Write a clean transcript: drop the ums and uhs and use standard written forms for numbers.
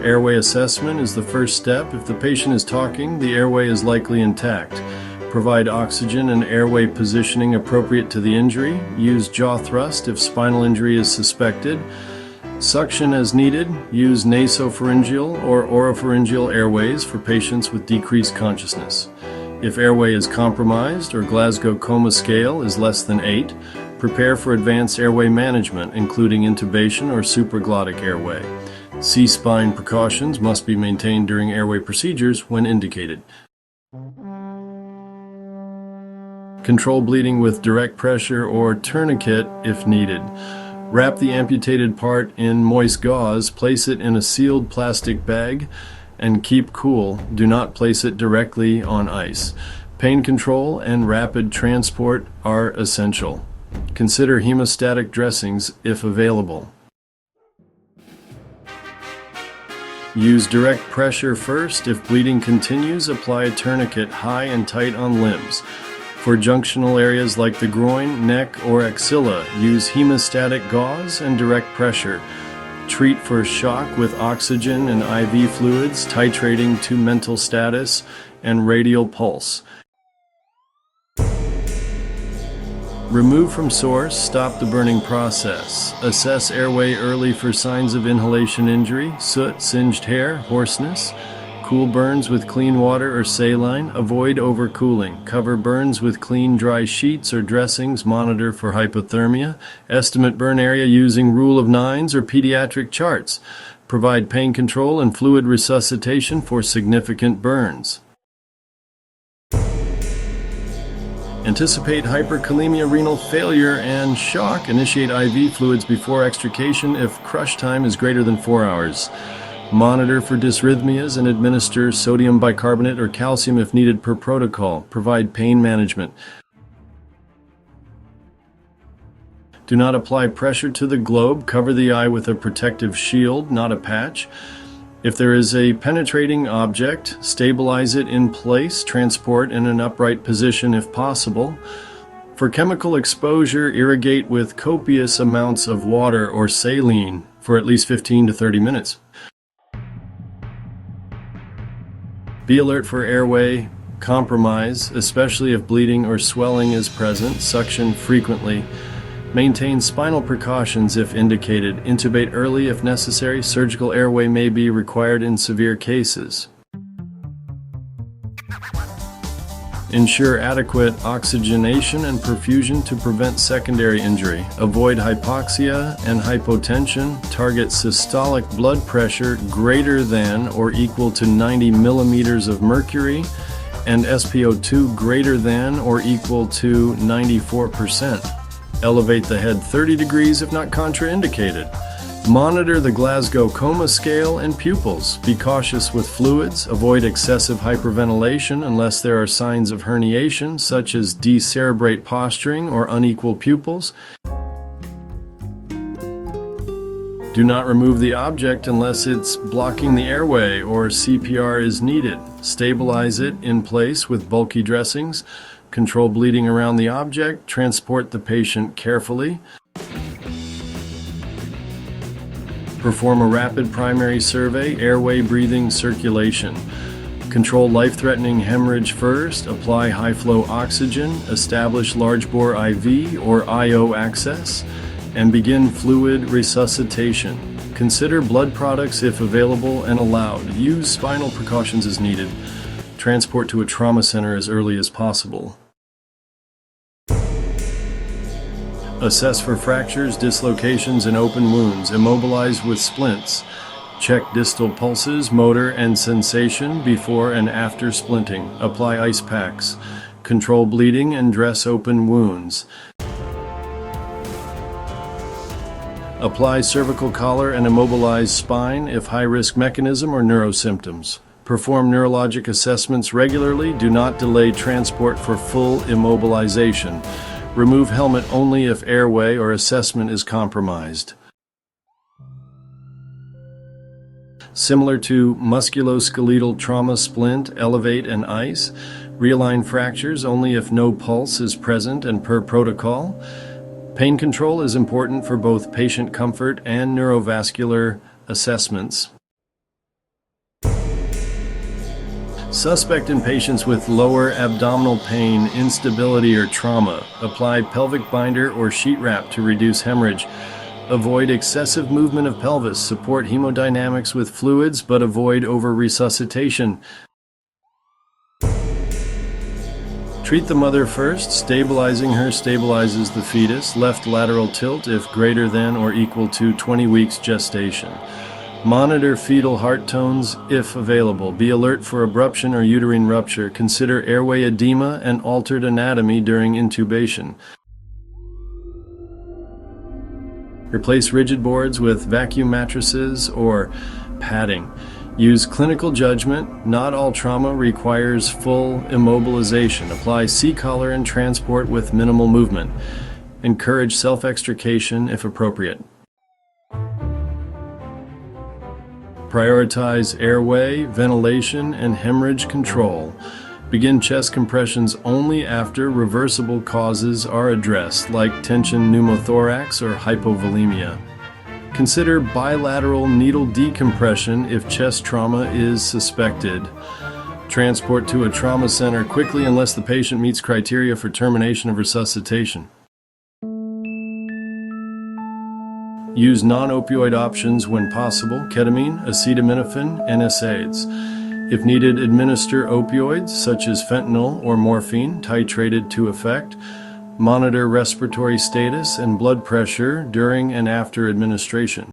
Airway assessment is the first step. If the patient is talking, the airway is likely intact. Provide oxygen and airway positioning appropriate to the injury. Use jaw thrust if spinal injury is suspected. Suction as needed. Use nasopharyngeal or oropharyngeal airways for patients with decreased consciousness. If airway is compromised or Glasgow Coma Scale is less than 8, prepare for advanced airway management, including intubation or supraglottic airway. C-spine precautions must be maintained during airway procedures when indicated. Control bleeding with direct pressure or tourniquet if needed. Wrap the amputated part in moist gauze, place it in a sealed plastic bag, and keep cool. Do not place it directly on ice. Pain control and rapid transport are essential. Consider hemostatic dressings if available. Use direct pressure first. If bleeding continues, apply a tourniquet high and tight on limbs. For junctional areas like the groin, neck, or axilla, use hemostatic gauze and direct pressure. Treat for shock with oxygen and IV fluids, titrating to mental status and radial pulse. Remove from source, stop the burning process. Assess airway early for signs of inhalation injury, soot, singed hair, hoarseness. Cool burns with clean water or saline. Avoid overcooling. Cover burns with clean, dry sheets or dressings. Monitor for hypothermia. Estimate burn area using rule of nines or pediatric charts. Provide pain control and fluid resuscitation for significant burns. Anticipate hyperkalemia, renal failure, and shock. Initiate IV fluids before extrication if crush time is greater than 4 hours. Monitor for dysrhythmias and administer sodium bicarbonate or calcium if needed per protocol. Provide pain management. Do not apply pressure to the globe. Cover the eye with a protective shield, not a patch. If there is a penetrating object, stabilize it in place. Transport in an upright position if possible. For chemical exposure, irrigate with copious amounts of water or saline for at least 15 to 30 minutes. Be alert for airway compromise, especially if bleeding or swelling is present. Suction frequently. Maintain spinal precautions if indicated. Intubate early if necessary. Surgical airway may be required in severe cases. Ensure adequate oxygenation and perfusion to prevent secondary injury. Avoid hypoxia and hypotension. Target systolic blood pressure greater than or equal to 90 millimeters of mercury and SpO2 greater than or equal to 94%. Elevate the head 30 degrees if not contraindicated. Monitor the Glasgow Coma Scale and pupils. Be cautious with fluids. Avoid excessive hyperventilation unless there are signs of herniation, such as decerebrate posturing or unequal pupils. Do not remove the object unless it's blocking the airway or CPR is needed. Stabilize it in place with bulky dressings. Control bleeding around the object. Transport the patient carefully. Perform a rapid primary survey, airway, breathing, circulation. Control life-threatening hemorrhage first. Apply high-flow oxygen. Establish large-bore IV or IO access. And begin fluid resuscitation. Consider blood products if available and allowed. Use spinal precautions as needed. Transport to a trauma center as early as possible. Assess for fractures, dislocations, and open wounds. Immobilize with splints. Check distal pulses, motor, and sensation before and after splinting. Apply ice packs. Control bleeding and dress open wounds. Apply cervical collar and immobilize spine if high-risk mechanism or neurosymptoms. Perform neurologic assessments regularly. Do not delay transport for full immobilization. Remove helmet only if airway or assessment is compromised. Similar to musculoskeletal trauma, splint, elevate, and ice, realign fractures only if no pulse is present and per protocol. Pain control is important for both patient comfort and neurovascular assessments. Suspect in patients with lower abdominal pain, instability, or trauma. Apply pelvic binder or sheet wrap to reduce hemorrhage. Avoid excessive movement of pelvis. Support hemodynamics with fluids, but avoid over-resuscitation. Treat the mother first. Stabilizing her stabilizes the fetus. Left lateral tilt if greater than or equal to 20 weeks gestation. Monitor fetal heart tones if available. Be alert for abruption or uterine rupture. Consider airway edema and altered anatomy during intubation. Replace rigid boards with vacuum mattresses or padding. Use clinical judgment. Not all trauma requires full immobilization. Apply C-collar and transport with minimal movement. Encourage self-extrication if appropriate. Prioritize airway, ventilation, and hemorrhage control. Begin chest compressions only after reversible causes are addressed, like tension pneumothorax or hypovolemia. Consider bilateral needle decompression if chest trauma is suspected. Transport to a trauma center quickly unless the patient meets criteria for termination of resuscitation. Use non-opioid options when possible: ketamine, acetaminophen, and NSAIDs. If needed, administer opioids such as fentanyl or morphine, titrated to effect. Monitor respiratory status and blood pressure during and after administration.